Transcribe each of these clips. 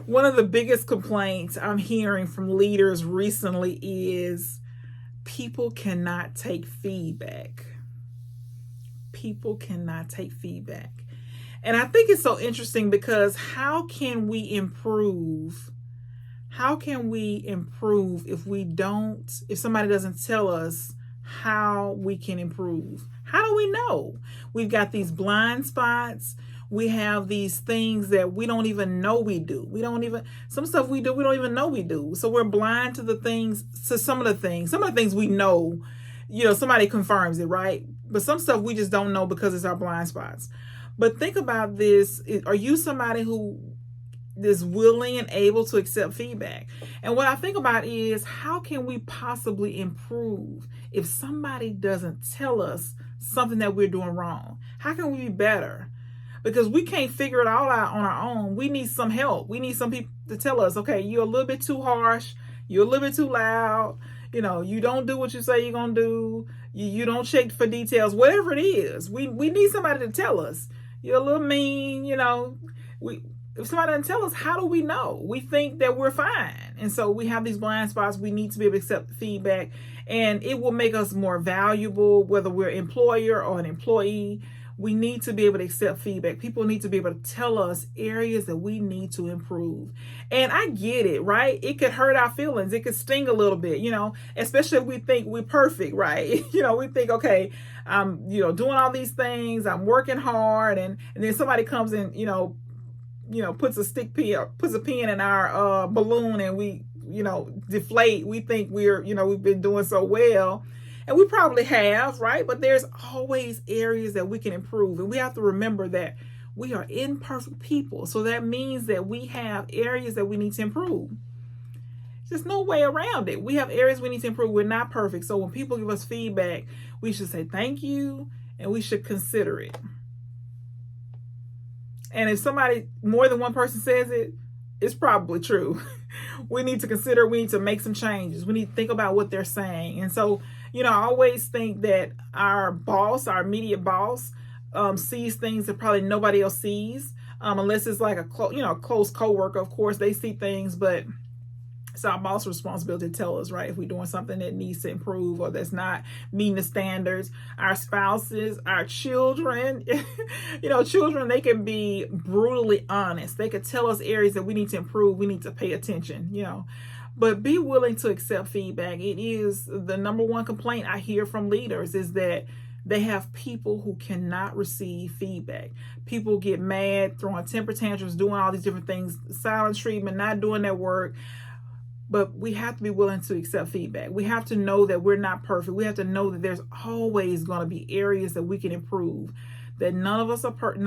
One of the biggest complaints I'm hearing from leaders recently is people cannot take feedback. People cannot take feedback. And I think it's so interesting because how can we improve? How can we improve if somebody doesn't tell us how we can improve? How do we know? We've got these blind spots. We have these things that we don't even know we do. Some stuff we do, we don't even know we do. So we're blind to some of the things. Some of the things we know, somebody confirms it, right? But some stuff we just don't know because it's our blind spots. But think about this. Are you somebody who is willing and able to accept feedback? And what I think about is, how can we possibly improve if somebody doesn't tell us something that we're doing wrong? How can we be better? Because we can't figure it all out on our own. We need some help. We need some people to tell us, okay, you're a little bit too harsh. You're a little bit too loud. You don't do what you say you're going to do. You don't check for details, whatever it is. We need somebody to tell us. You're a little mean, if somebody doesn't tell us, how do we know? We think that we're fine. And so we have these blind spots. We need to be able to accept feedback, and it will make us more valuable, whether we're an employer or an employee. We need to be able to accept feedback. People need to be able to tell us areas that we need to improve. And I get it, right? It could hurt our feelings. It could sting a little bit, especially if we think we're perfect, right? We think, okay, I'm, doing all these things. I'm working hard. And then somebody comes and, puts a pin in our balloon, and we, deflate. We think we've been doing so well. And we probably have, right? But there's always areas that we can improve. And we have to remember that we are imperfect people. So that means that we have areas that we need to improve. There's no way around it. We have areas we need to improve. We're not perfect. So when people give us feedback, we should say thank you, and we should consider it. And if more than one person says it, it's probably true. We need to consider, we need to make some changes. We need to think about what they're saying. And so, I always think that our immediate boss, sees things that probably nobody else sees, unless it's like a close coworker. Of course, they see things, but it's our boss' responsibility to tell us, right, if we're doing something that needs to improve or that's not meeting the standards. Our spouses, our children, children, they can be brutally honest. They could tell us areas that we need to improve. We need to pay attention, But be willing to accept feedback. It is the number one complaint I hear from leaders, is that they have people who cannot receive feedback. People get mad, throwing temper tantrums, doing all these different things, silent treatment, not doing their work. But we have to be willing to accept feedback. We have to know that we're not perfect. We have to know that there's always going to be areas that we can improve. That none of us are perfect.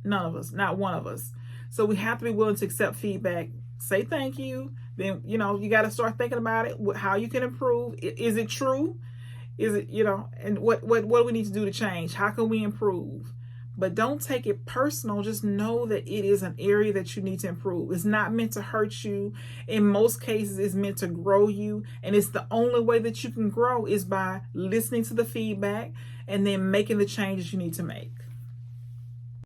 None of us, not one of us. So we have to be willing to accept feedback. Say thank you. Then you got to start thinking about it. How you can improve. Is it true? Is it And what do we need to do to change? How can we improve? But don't take it personal. Just know that it is an area that you need to improve. It's not meant to hurt you. In most cases, it's meant to grow you. And it's the only way that you can grow is by listening to the feedback and then making the changes you need to make.